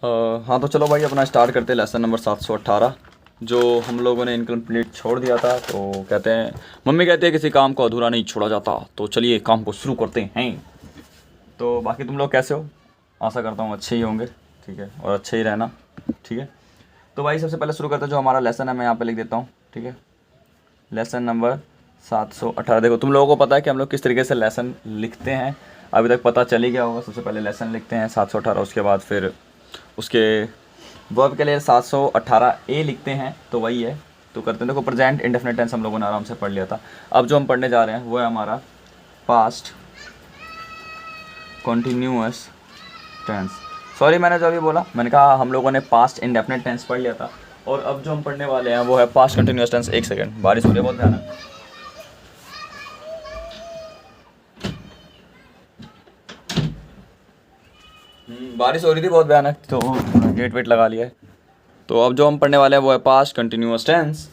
हाँ तो चलो भाई अपना स्टार्ट करते हैं लेसन नंबर 718 जो हम लोगों ने इनकम्प्लीट छोड़ दिया था। तो कहते हैं मम्मी कहते हैं किसी काम को अधूरा नहीं छोड़ा जाता, तो चलिए काम को शुरू करते हैं। तो बाकी तुम लोग कैसे हो? आशा करता हूँ अच्छे ही होंगे, ठीक है, और अच्छे ही रहना, ठीक है। तो भाई सबसे पहले शुरू करते हैं, जो हमारा लेसन है मैं यहाँ पे लिख देता हूँ, ठीक है। Lesson number 718। देखो तुम लोगों को पता है कि हम लोग किस तरीके से लेसन लिखते हैं, अभी तक पता चल ही गया होगा। सबसे पहले लेसन लिखते हैं 718, उसके बाद फिर उसके वर्ब के लिए 718 ए लिखते हैं, तो वही है। तो करते हैं, देखो प्रेजेंट इंडेफिनिट टेंस हम लोगों ने आराम से पढ़ लिया था। अब जो हम पढ़ने जा रहे हैं वो है हमारा पास्ट कॉन्टीन्यूअस टेंस। सॉरी मैंने जो अभी बोला, मैंने कहा हम लोगों ने पास्ट इंडेफिनिट टेंस पढ़ लिया था, और अब जो हम पढ़ने वाले हैं वो है पास्ट कंटिन्यूअस टेंस। एक सेकंड, बारिश हो रही है बहुत ध्यान है। बारिश हो रही थी बहुत भयानक, तो गेट वेट लगा लिया है। तो अब जो हम पढ़ने वाले हैं वो है पास्ट कंटिन्यूअस टेंस।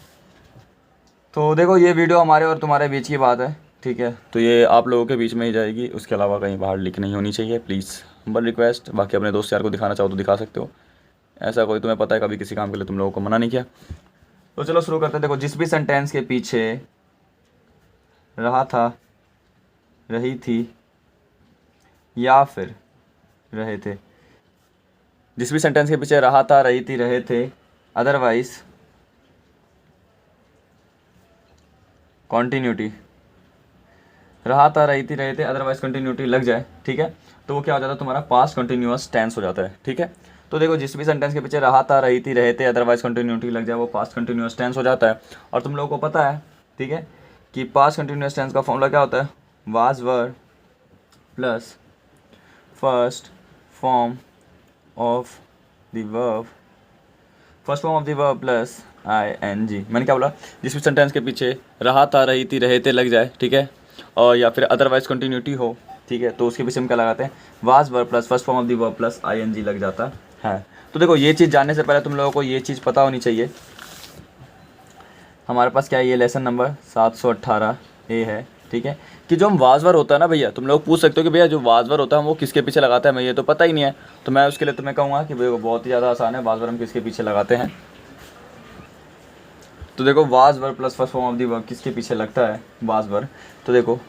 तो देखो ये वीडियो हमारे और तुम्हारे बीच की बात है, ठीक है। तो ये आप लोगों के बीच में ही जाएगी, उसके अलावा कहीं बाहर लीक नहीं होनी चाहिए, प्लीज़ हम्बल रिक्वेस्ट। बाकी अपने दोस्त यार को दिखाना चाहो तो दिखा सकते हो, ऐसा कोई तुम्हें पता है कभी किसी काम के लिए तुम लोगों को मना नहीं किया। तो चलो शुरू करते हैं। देखो जिस भी सेंटेंस के पीछे रहा था, रही थी या फिर रहे थे, जिस भी सेंटेंस के पीछे रहा था, रही थी, रहे थे, अदरवाइज कॉन्टीन्यूटी, रहा था, रही थी, रहे थे, अदरवाइज कंटिन्यूटी लग जाए, ठीक है, तो वो क्या हो जाता है, तुम्हारा पास्ट कंटिन्यूअस टेंस हो जाता है, ठीक है। तो देखो जिस भी सेंटेंस के पीछे रहा था, रही थी, रहे थे, अदरवाइज कंटिन्यूटी लग जाए, वो पास्ट कंटिन्यूअस टेंस हो जाता है। और तुम लोगों को पता है, ठीक है, कि पास्ट कंटिन्यूअस टेंस का फॉर्मूला क्या होता है, was were plus first form of the verb, first form of the verb plus ing। मैंने क्या बोला, जिस भी सेंटेंस के पीछे रहा था, रही थी, रहे थे लग जाए, ठीक है, और या फिर अदरवाइज कंटिन्यूटी हो, ठीक है, तो उसके पीछे हम क्या लगाते हैं, was verb plus first form of the verb plus ing लग जाता है। तो देखो ये चीज़ जानने से पहले तुम लोगों को ये चीज़ पता होनी चाहिए, हमारे पास क्या है, ये लेसन नंबर 718 ए है, ठीक है, कि जो हम वाजवर होता है ना भैया, तुम लोग पूछ सकते हो कि भैया जो वाजवर होता है वो किसके पीछे लगाता है, मैं ये तो पता ही नहीं है। तो मैं उसके लिए तुम्हें कहूँगा कि भैया बहुत ही ज़्यादा आसान है, वाजवर हम किसके पीछे लगाते हैं। तो देखो वाजवर plus first form of the verb किसके पीछे लगता है, वाजवर। तो देखो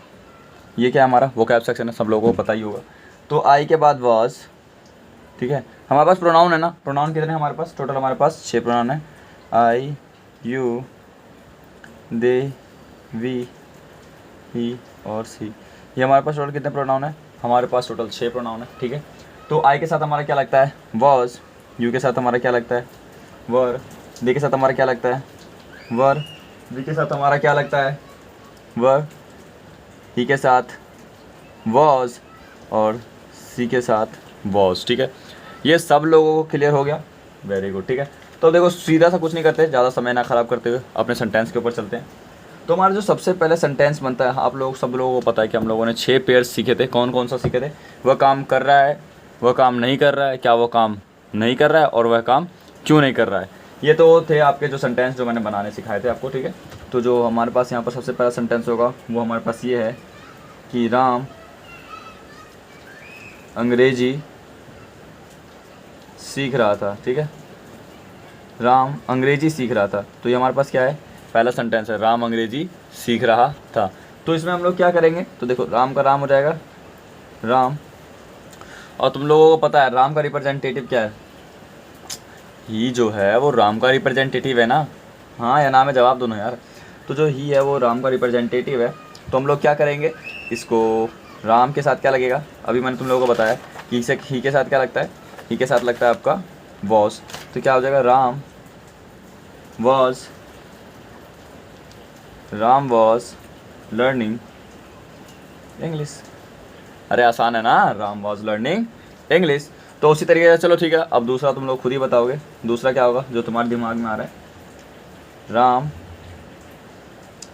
ये क्या है, हमारा वोकैब सेक्शन है, सब लोगों को पता ही होगा। तो आई के बाद वाज, ठीक है, हमारे पास प्रोनाउन है ना, प्रोनाउन कितने हमारे पास, टोटल हमारे पास 6 प्रोनाउन है, आई, यू, दे, वी, ही और सी। ये हमारे पास टोटल कितने प्रोनाउन है, हमारे पास टोटल 6 प्रोनाउन है, ठीक है। तो आई के साथ हमारा क्या लगता है, वॉज, यू के साथ हमारा क्या लगता है, वर, दे के साथ हमारा क्या लगता है, वर, वी के साथ हमारा क्या लगता है, वर, ही के साथ वॉज, और सी के साथ वॉज, ठीक है। ये सब लोगों को क्लियर हो गया, वेरी गुड, ठीक है। तो देखो सीधा सा कुछ नहीं करते, ज़्यादा समय ना ख़राब करते हुए अपने सेंटेंस के ऊपर चलते हैं। तो हमारा जो सबसे पहले सेंटेंस बनता है, आप लोग सब लोगों को पता है कि हम लोगों ने 6 पेयर्स सीखे थे। कौन कौन सा सीखे थे, वह काम कर रहा है, वह काम नहीं कर रहा है, क्या वो काम नहीं कर रहा है, और वह काम क्यों नहीं कर रहा है। ये तो थे आपके जो सेंटेंस जो मैंने बनाने सिखाए थे आपको, ठीक है। तो जो हमारे पास यहाँ पर सबसे पहला सेंटेंस होगा वो हमारे पास ये है कि राम अंग्रेजी सीख रहा था, ठीक है, राम अंग्रेजी सीख रहा था। तो ये हमारे पास क्या है, पहला सेंटेंस है, राम अंग्रेजी सीख रहा था। तो इसमें हम लोग क्या करेंगे, तो देखो राम का राम हो जाएगा राम, और तुम लोगों को पता है राम का रिप्रेजेंटेटिव क्या है, ही जो है वो राम का रिप्रेजेंटेटिव है ना, हाँ या ना में जवाब दोनों यार। तो जो ही है वो राम का रिप्रेजेंटेटिव है। तो हम लोग क्या करेंगे, इसको राम के साथ क्या लगेगा, अभी मैंने तुम लोगों को बताया कि ही के साथ क्या लगता है, ही के साथ लगता है आपका वॉज। तो क्या हो जाएगा, राम वॉज लर्निंग इंग्लिश। अरे आसान है ना, राम वॉज लर्निंग इंग्लिश। तो उसी तरीके से चलो ठीक है, अब दूसरा तुम लोग खुद ही बताओगे, दूसरा क्या होगा जो तुम्हारे दिमाग में आ रहा है, राम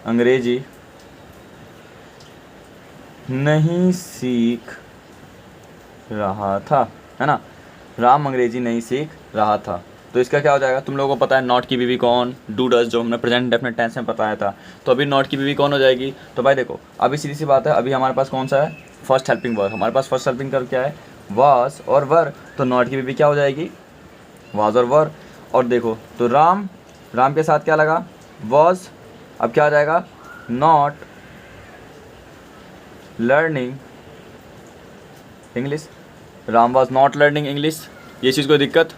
अंग्रेजी नहीं सीख रहा था, है ना, राम अंग्रेजी नहीं सीख रहा था। तो इसका क्या हो जाएगा, तुम लोगों को पता है नॉट की बीवी कौन, डू डज, जो हमने प्रेजेंट डेफिनेट टेंस में बताया था। तो अभी नॉट की बीवी कौन हो जाएगी, तो भाई देखो अभी सीधी सी बात है, अभी हमारे पास कौन सा है, फर्स्ट हेल्पिंग वर्ब, हमारे पास फर्स्ट हेल्पिंग वर्ब क्या है, वाज और वर। तो नॉट की बीवी क्या हो जाएगी, वाज और वर। और देखो तो राम, राम के साथ क्या लगा, वॉज। अब क्या आ जाएगा, not learning English. Ram was not learning English. ये चीज़ कोई दिक्कत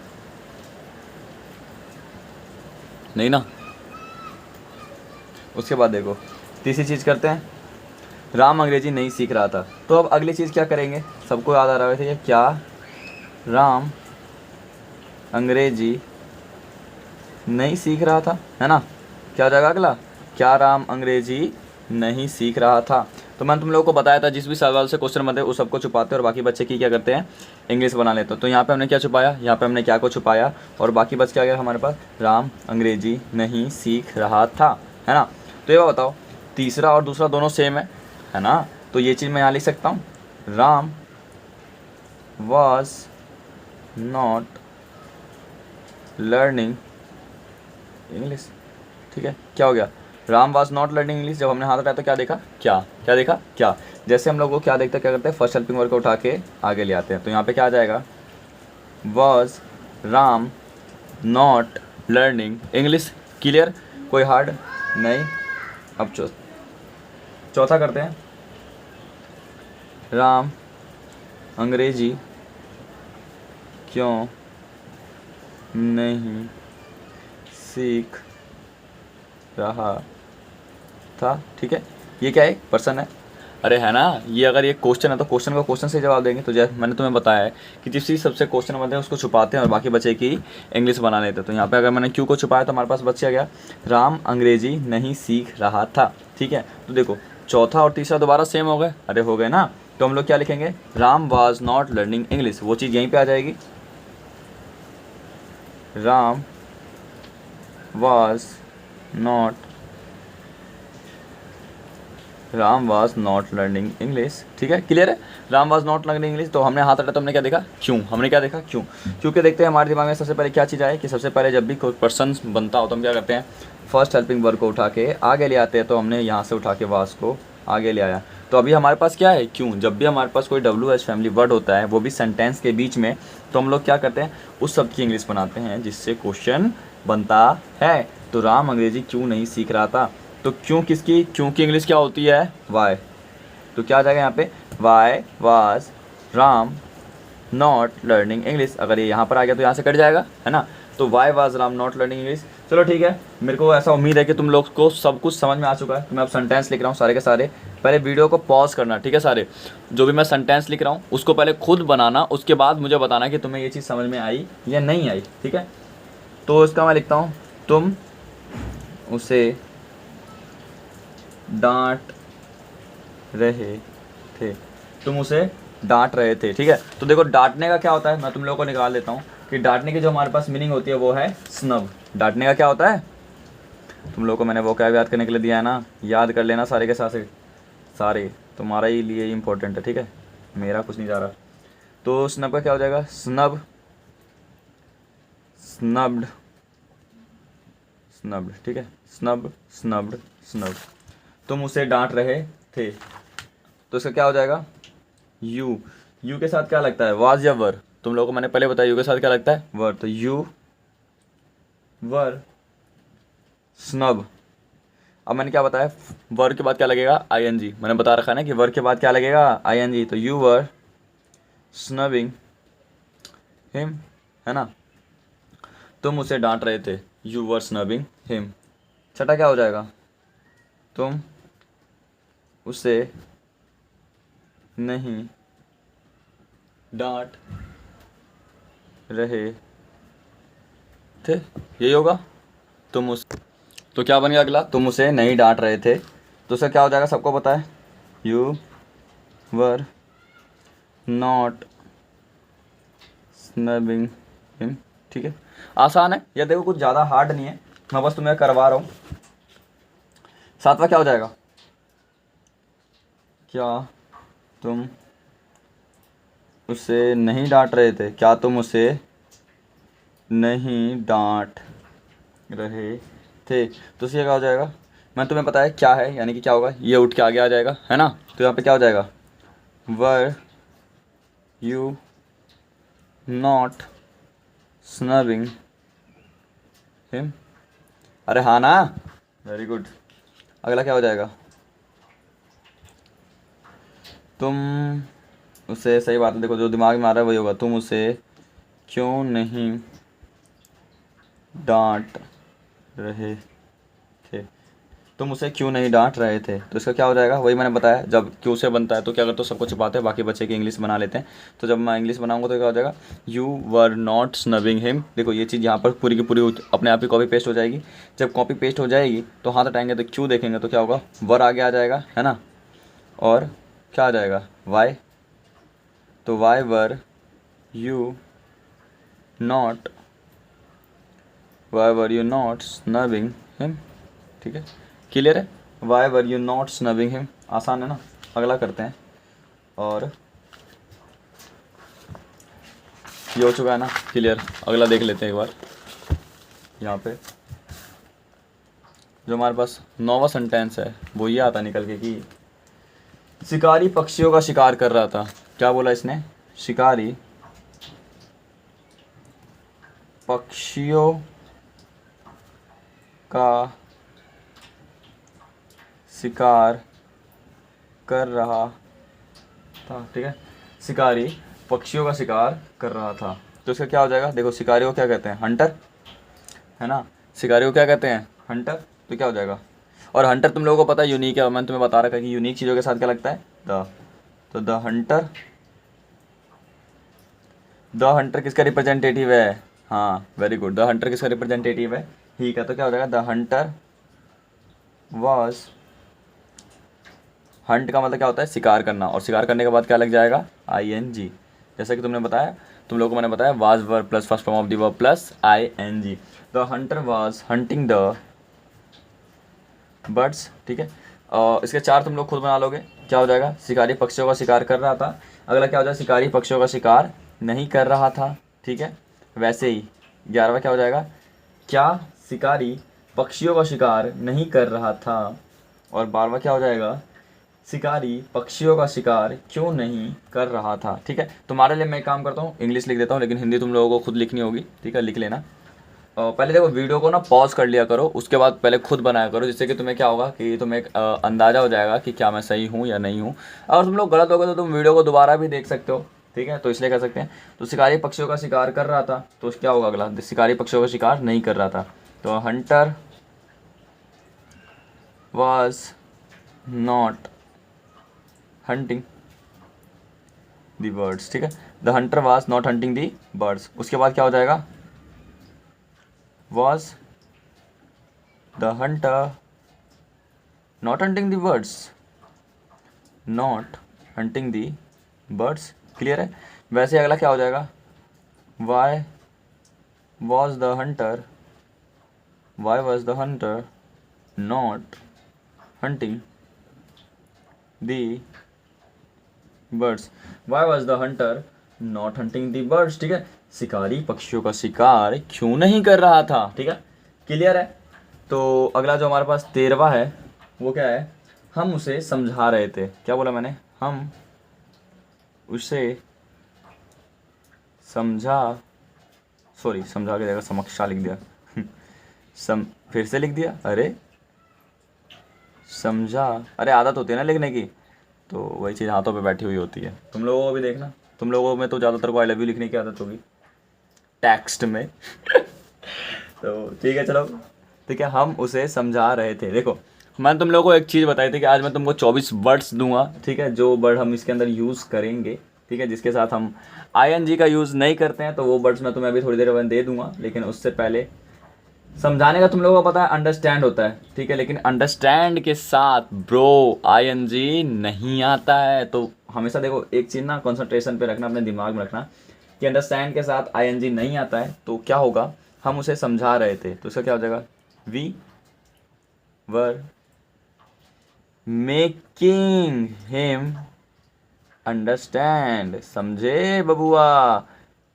नहीं ना। उसके बाद देखो तीसरी चीज़ करते हैं, राम अंग्रेजी नहीं सीख रहा था। तो अब अगली चीज़ क्या करेंगे, सबको याद आ रहा है क्या, राम अंग्रेजी नहीं सीख रहा था, है ना। क्या हो जाएगा अगला, क्या राम अंग्रेजी नहीं सीख रहा था। तो मैंने तुम लोगों को बताया था जिस भी सवाल से क्वेश्चन बनते हैं उस सबको छुपाते हैं और बाकी बच्चे की क्या करते हैं, इंग्लिश बना लेते हैं। तो यहाँ पे हमने क्या छुपाया, यहाँ पे हमने क्या को छुपाया और बाकी बच क्या गया हमारे पास, राम अंग्रेजी नहीं सीख रहा था, है ना। तो ये बताओ तीसरा और दूसरा दोनों सेम है ना। तो ये चीज़ मैं यहाँ लिख सकता हूँ, Ram was not learning English. ठीक है, क्या हो गया, Ram was not learning English. जब हमने हाथ उठाया तो क्या देखा, क्या क्या देखा, क्या। जैसे हम लोग को क्या देखते हैं, क्या करते हैं, फर्स्ट हेल्पिंग वर्ब को उठा के आगे ले आते हैं। तो यहाँ पे क्या आ जाएगा, was Ram not learning English. Clear, कोई हार्ड नहीं। अब चौथा करते हैं, राम अंग्रेजी क्यों नहीं सीख रहा था। ठीक है, ये क्या है, पर्सन है, अरे है ना। ये अगर ये क्वेश्चन है तो क्वेश्चन का क्वेश्चन से जवाब देंगे। तो जैसे मैंने तुम्हें बताया है कि जिस चीज़ सबसे क्वेश्चन बनते हैं उसको छुपाते हैं और बाकी बचे की इंग्लिश बना लेते हैं। तो यहाँ पे अगर मैंने क्यू को छुपाया तो हमारे पास बच गया राम अंग्रेजी नहीं सीख रहा था। ठीक है, तो देखो चौथा और तीसरा दोबारा सेम हो गए, अरे हो गए ना। तो हम लोग क्या लिखेंगे, Ram was not learning English, वो चीज़ यहीं पर आ जाएगी, Ram was not learning English. ठीक है, क्लियर है, Ram was not learning English. तो हमने हाथ हटाया तो हमने क्या देखा, क्यों, हमने क्या देखा, क्यों। क्योंकि देखते हैं हमारे दिमाग में सबसे पहले क्या चीज़ आए कि सबसे पहले जब भी कोई पर्सन बनता हो तो हम क्या करते हैं, फर्स्ट हेल्पिंग वर्ब को उठा के आगे ले आते हैं। तो हमने यहाँ से उठा के वाज को आगे ले आया। तो अभी हमारे पास क्या है, क्यों। जब भी हमारे पास कोई WH फैमिली वर्ड होता है वो भी सेंटेंस के बीच में, तो हम लोग क्या करते हैं, उस शब्द की इंग्लिश बनाते हैं जिससे क्वेश्चन बनता है। तो राम अंग्रेजी क्यों नहीं सीख रहा था, तो क्यों किसकी, क्यों की इंग्लिश क्या होती है, वाई। तो क्या आ जाएगा यहाँ पे, why was Ram not learning English. अगर ये यहाँ पर आ गया तो यहाँ से कट जाएगा, है ना। तो why was Ram not learning English. चलो ठीक है, मेरे को ऐसा उम्मीद है कि तुम लोग को सब कुछ समझ में आ चुका है। तो मैं अब सेंटेंस लिख रहा हूँ सारे के सारे, पहले वीडियो को पॉज करना, ठीक है। सारे जो भी मैं सेंटेंस लिख रहा हूँ उसको पहले खुद बनाना, उसके बाद मुझे बताना कि तुम्हें ये चीज़ समझ में आई या नहीं आई, ठीक है। तो इसका मैं लिखता हूँ, तुम उसे डांट रहे थे, तुम उसे डांट रहे थे। ठीक है, तो देखो डांटने का क्या होता है, मैं तुम लोगों को निकाल देता हूँ कि डांटने की जो हमारे पास मीनिंग होती है वो है स्नब। डांटने का क्या होता है, तुम लोगों को मैंने वो क्या याद करने के लिए दिया है ना, याद कर लेना सारे के सारे तुम्हारा ही लिए इम्पोर्टेंट है, ठीक है, मेरा कुछ नहीं जा रहा। तो स्नब का क्या हो जाएगा, स्नब, स्नब्ड, स्नब्ड, ठीक है, स्नब, स्नब्ड, स्नब्ड। तुम उसे डांट रहे थे, तो इसका क्या हो जाएगा, यू। यू के साथ क्या लगता है, वाज या वर। तुम लोगों को मैंने पहले बताया यू के साथ क्या लगता है, वर। तो यू वर स्नब। अब मैंने क्या बताया, वर के बाद क्या लगेगा, ING। मैंने बता रखा है ना कि वर के बाद क्या लगेगा, ING। तो यू वर स्नबिंग हिम, है ना, तुम उसे डांट रहे थे, यू वर स्नबिंग हिम। छठा क्या हो जाएगा, तुम उसे नहीं डांट रहे थे, यही होगा, तुम उस। तो क्या बन गया अगला, तुम उसे नहीं डांट रहे थे। तो उसका क्या हो जाएगा, सबको पता है, you were not snubbing him. ठीक है, आसान है, यह देखो कुछ ज़्यादा हार्ड नहीं है, मैं बस तुम्हें करवा रहा हूँ। सातवां क्या हो जाएगा, क्या तुम उसे नहीं डांट रहे थे, क्या तुम उसे नहीं डांट रहे थे। तो इसका क्या हो जाएगा, मैं तुम्हें बताया क्या है, यानी कि क्या होगा, ये उठ के आगे आ जाएगा, है ना। तो यहाँ पे क्या हो जाएगा, were you not snubbing him. अरे हाँ ना, वेरी गुड। अगला क्या हो जाएगा, तुम उसे, सही बात है, देखो जो दिमाग में आ रहा है वही होगा, तुम उसे क्यों नहीं डांट रहे थे, तुम उसे क्यों नहीं डांट रहे थे। तो इसका क्या हो जाएगा, वही मैंने बताया, जब क्यों से बनता है तो क्या करते हो, सबको छिपाते हैं, बाकी बच्चे की इंग्लिश बना लेते हैं। तो जब मैं इंग्लिश बनाऊंगा तो क्या हो जाएगा, you were not snubbing him. देखो ये चीज़ यहाँ पर पूरी की पूरी अपने आप ही कॉपी पेस्ट हो जाएगी। जब कॉपी पेस्ट हो जाएगी तो हाथ हटाएंगे तो क्यों देखेंगे तो क्या होगा, वर आगे आ जाएगा, है ना, और क्या आ जाएगा, वाई। तो why were you not, why were you not snubbing him. ठीक है, क्लियर है, why were you not snubbing him, आसान है ना। अगला करते हैं, और ये हो चुका है ना क्लियर। अगला देख लेते हैं एक बार, यहाँ पे जो हमारे पास 9वां सेंटेंस है वो ये आता निकल के कि शिकारी पक्षियों का शिकार कर रहा था। क्या बोला इसने, शिकारी पक्षियों का शिकार कर रहा था। ठीक है, शिकारी पक्षियों का शिकार कर रहा था, तो इसका क्या हो जाएगा, देखो शिकारी को क्या कहते हैं, हंटर, है ना, शिकारी को क्या कहते हैं, हंटर। तो क्या हो जाएगा, और हंटर तुम लोगों को पता है यूनिक है, मैंने तुम्हें बता रखा है कि यूनिक चीज़ों के साथ क्या लगता है, द। तो द हंटर, द हंटर किसका रिप्रेजेंटेटिव है, हाँ वेरी गुड, द हंटर किसका रिप्रेजेंटेटिव है, ही का। तो क्या हो जाएगा, द हंटर वॉज, हंट का मतलब क्या होता है, शिकार करना, और शिकार करने के बाद क्या लग जाएगा, ING। जैसा कि तुमने बताया, तुम लोगों को मैंने बताया, was verb plus first form of the verb plus ING। The Hunter was hunting the birds. ठीक है, और इसके 4 तुम लोग खुद बना लोगे। क्या हो जाएगा, शिकारी पक्षियों का शिकार कर रहा था। अगला क्या हो जाएगा, शिकारी पक्षियों का शिकार नहीं कर रहा था। ठीक है, वैसे ही 11वां क्या हो जाएगा, क्या शिकारी पक्षियों का शिकार नहीं कर रहा था। और 12वां क्या हो जाएगा, शिकारी पक्षियों का शिकार क्यों नहीं कर रहा था। ठीक है, तुम्हारे लिए मैं एक काम करता हूँ, इंग्लिश लिख देता हूँ, लेकिन हिंदी तुम लोगों को खुद लिखनी होगी। ठीक है, लिख लेना। पहले देखो वीडियो को ना पॉज कर लिया करो, उसके बाद पहले खुद बनाया करो, जिससे कि तुम्हें क्या होगा कि तुम्हें एक अंदाज़ा हो जाएगा कि क्या मैं सही हूँ या नहीं हूँ। अगर तुम लोग गलत हो गए तो तुम वीडियो को दोबारा भी देख सकते हो। ठीक है, तो इसलिए कर सकते हैं। तो शिकारी पक्षियों का शिकार कर रहा था, तो क्या होगा अगला, शिकारी पक्षियों का शिकार नहीं कर रहा था। तो Hunter was not hunting the birds. ठीक है, the Hunter was not hunting the birds. उसके बाद क्या हो जाएगा, was the hunter not hunting the birds, not hunting the birds। Clear है, वैसे अगला क्या हो जाएगा, why was the hunter, why was the hunter not hunting the birds, why was the hunter not hunting the birds। ठीक है, शिकारी पक्षियों का शिकार क्यों नहीं कर रहा था। ठीक है, क्लियर है। तो अगला जो हमारे पास 13वां है वो क्या है, हम उसे समझा रहे थे। क्या बोला मैंने, हम उसे समझा, सॉरी समझा के जगह समक्षा लिख दिया फिर से लिख दिया, अरे समझा, अरे आदत होती है ना लिखने की, तो वही चीज़ हाथों पे बैठी हुई होती है। तुम लोगों को भी देखना, तुम लोगों में तो ज़्यादातर को आई लव यू लिखने की आदत होगी टेक्स्ट में तो ठीक है चलो, ठीक है, हम उसे समझा रहे थे। देखो मैंने तुम लोगों को एक चीज़ बताई थी कि आज मैं तुमको 24 वर्ड्स दूंगा। ठीक है, जो वर्ड हम इसके अंदर यूज़ करेंगे, ठीक है, जिसके साथ हम ING का यूज़ नहीं करते हैं, तो वो वर्ड्स मैं तुम्हें अभी थोड़ी देर बाद दे दूंगा। लेकिन उससे पहले समझाने का तुम लोगों को पता है अंडरस्टैंड होता है। ठीक है, लेकिन अंडरस्टैंड के साथ ब्रो ING नहीं आता है। तो हमेशा देखो एक चीज़ ना कंसंट्रेशन पे रखना, अपने दिमाग में रखना कि अंडरस्टैंड के साथ ING नहीं आता है। तो क्या होगा, हम उसे समझा रहे थे, तो इसका क्या हो जाएगा, we were making him understand. समझे बबुआ,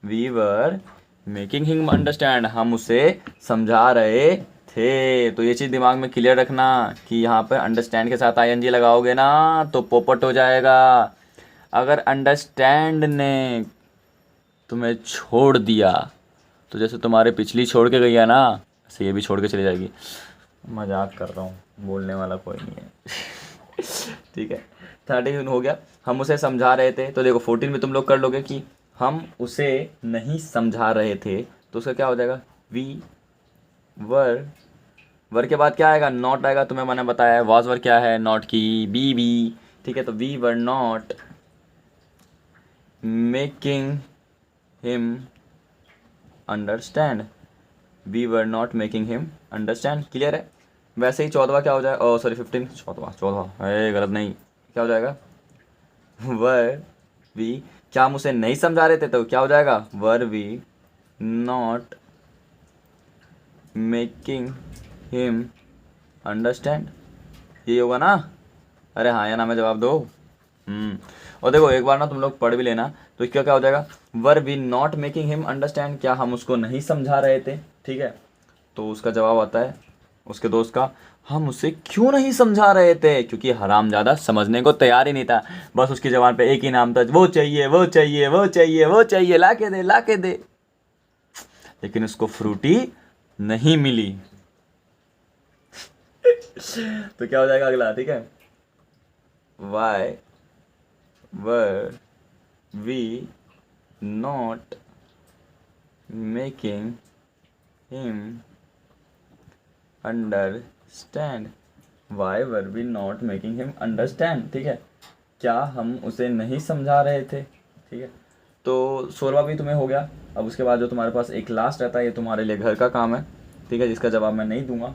we were making him understand, हम उसे समझा रहे थे। तो ये चीज़ दिमाग में क्लियर रखना कि यहाँ पर अंडरस्टैंड के साथ ING लगाओगे ना तो पोपट हो जाएगा। अगर अंडरस्टैंड ने तुम्हें छोड़ दिया तो जैसे तुम्हारे पिछली छोड़ के गई है ना, ऐसे ये भी छोड़ के चली जाएगी। मजाक कर रहा हूँ, बोलने वाला कोई नहीं है। ठीक है, 13 हो गया। हम उसे समझा रहे थे, तो देखो 14 में तुम लोग कर लोगे कि हम उसे नहीं समझा रहे थे, तो उसका क्या हो जाएगा, वी वर के बाद क्या आएगा, नॉट आएगा। तुम्हें मैंने बताया वाज वर क्या है, नॉट की बी। ठीक है, तो we were not making him understand, we were not making him understand. Clear है। वैसे ही 14वां क्या हो जाएगा, ओ सॉरी 15, 14वां गलत नहीं, क्या हो जाएगा, वर वी, क्या हम उसे नहीं समझा रहे थे, तो क्या हो जाएगा, were we not making him understand. यही होगा ना। अरे हाँ या ना में जवाब दो। और देखो एक बार ना तुम लोग पढ़ भी लेना, तो क्या क्या हो जाएगा, were we not making him understand, क्या हम उसको नहीं समझा रहे थे। ठीक है, तो उसका जवाब आता है उसके दोस्त का, हम उसे क्यों नहीं समझा रहे थे, क्योंकि हरामजादा समझने को तैयार ही नहीं था। बस उसकी जबान पे एक ही नाम था, वो चाहिए वो चाहिए वो चाहिए वो चाहिए, ला के दे। लेकिन उसको फ्रूटी नहीं मिली। तो क्या हो जाएगा अगला, ठीक है, why were we not making him understand, why were we not making him understand. ठीक है, क्या हम उसे नहीं समझा रहे थे। ठीक है, तो 16वां भी तुम्हें हो गया। अब उसके बाद जो तुम्हारे पास एक लास्ट रहता है, ये तुम्हारे लिए घर का काम है। ठीक है, जिसका जवाब मैं नहीं दूंगा,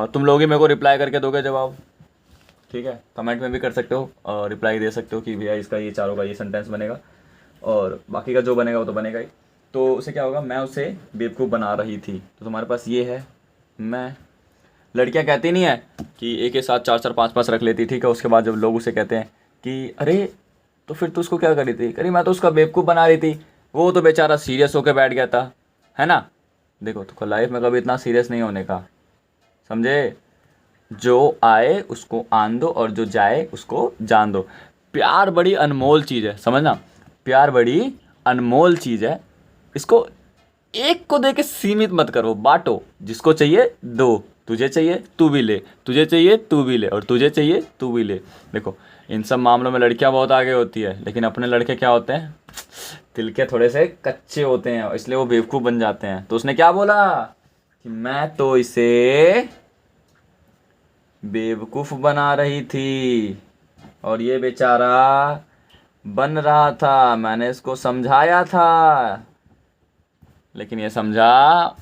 तुम लोग ही मेरे को रिप्लाई करके दोगे जवाब। ठीक है, कमेंट में भी कर सकते हो और रिप्लाई दे सकते हो कि भैया इसका ये चारों का ये सेंटेंस बनेगा, और बाकी का जो बनेगा वो तो बनेगा ही। तो उसे क्या होगा, मैं उसे बेवकूफ़ बना रही थी। तो तुम्हारे पास ये है मैं। लड़कियां कहती नहीं है कि एक के साथ 4 4 5 5 रख लेती। ठीक है, उसके बाद जब लोग उसे कहते हैं कि अरे तो फिर तू उसको क्या करी थी, करी मैं तो उसका बेवकूफ़ बना रही थी, वो तो बेचारा सीरियस होकर बैठ गया था, है ना। देखो तो लाइफ में कभी इतना सीरियस नहीं होने का, समझे। जो आए उसको आन दो और जो जाए उसको जान दो। प्यार बड़ी अनमोल चीज़ है, समझना, प्यार बड़ी अनमोल चीज़ है। इसको एक को दे के सीमित मत करो, बांटो, जिसको चाहिए दो, तुझे चाहिए तू भी ले, तुझे चाहिए तू भी ले, और तुझे चाहिए तू भी ले। देखो इन सब मामलों में लड़कियां बहुत आगे होती है, लेकिन अपने लड़के क्या होते हैं, दिल के थोड़े से कच्चे होते हैं, इसलिए वो बेवकूफ़ बन जाते हैं। तो उसने क्या बोला कि मैं तो इसे बेवकूफ़ बना रही थी और ये बेचारा बन रहा था, मैंने इसको समझाया था लेकिन ये समझा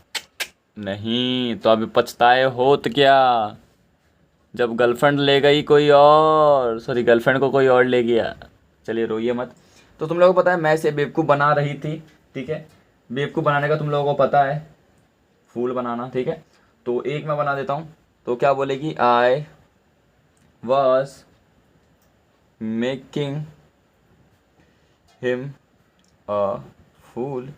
नहीं, तो अभी पछताए होत क्या, जब गर्लफ्रेंड ले गई कोई और, सॉरी गर्लफ्रेंड को कोई और ले गया। चलिए रोइए मत। तो तुम लोगों को पता है मैं इसे बेवकूफ़ बना रही थी। ठीक है, बेवकूफ़ बनाने का तुम लोगों को पता है, फूल बनाना। ठीक है, तो एक मैं बना देता हूँ। तो क्या बोलेगी, I was making him a fool.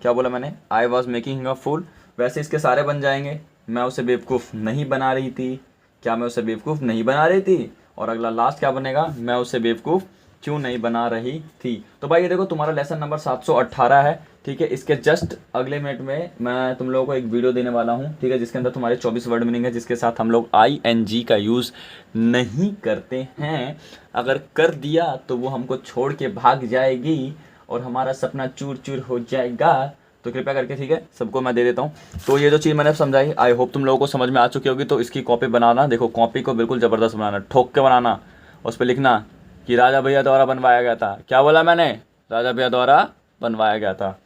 क्या बोला मैंने, I was making him a fool. वैसे इसके सारे बन जाएंगे, मैं उसे बेवकूफ़ नहीं बना रही थी, क्या मैं उसे बेवकूफ़ नहीं बना रही थी, और अगला लास्ट क्या बनेगा, मैं उसे बेवकूफ़ क्यों नहीं बना रही थी। तो भाई ये देखो तुम्हारा लेसन नंबर 718 है। ठीक है, इसके जस्ट अगले मिनट में मैं तुम लोगों को एक वीडियो देने वाला हूँ। ठीक है, जिसके अंदर तुम्हारे 24 वर्ड मीनिंग है, जिसके साथ हम लोग ING का यूज़ नहीं करते हैं। अगर कर दिया तो वो हमको छोड़ के भाग जाएगी और हमारा सपना चूर चूर हो जाएगा। तो कृपया करके, ठीक है, सबको मैं दे देता हूँ। तो ये जो चीज़ मैंने समझाई, आई होप तुम लोगों को समझ में आ चुकी होगी। तो इसकी कॉपी बनाना, देखो कॉपी को बिल्कुल ज़बरदस्त बनाना, ठोक के बनाना, उस पर लिखना कि राजा भैया द्वारा बनवाया गया था। क्या बोला मैंने, राजा भैया द्वारा बनवाया गया था।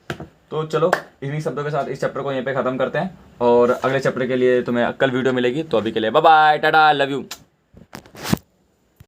तो चलो इन्हीं शब्दों के साथ इस चैप्टर को यहीं पे ख़त्म करते हैं, और अगले चैप्टर के लिए तुम्हें कल वीडियो मिलेगी। तो अभी के लिए bye bye, tata, love you.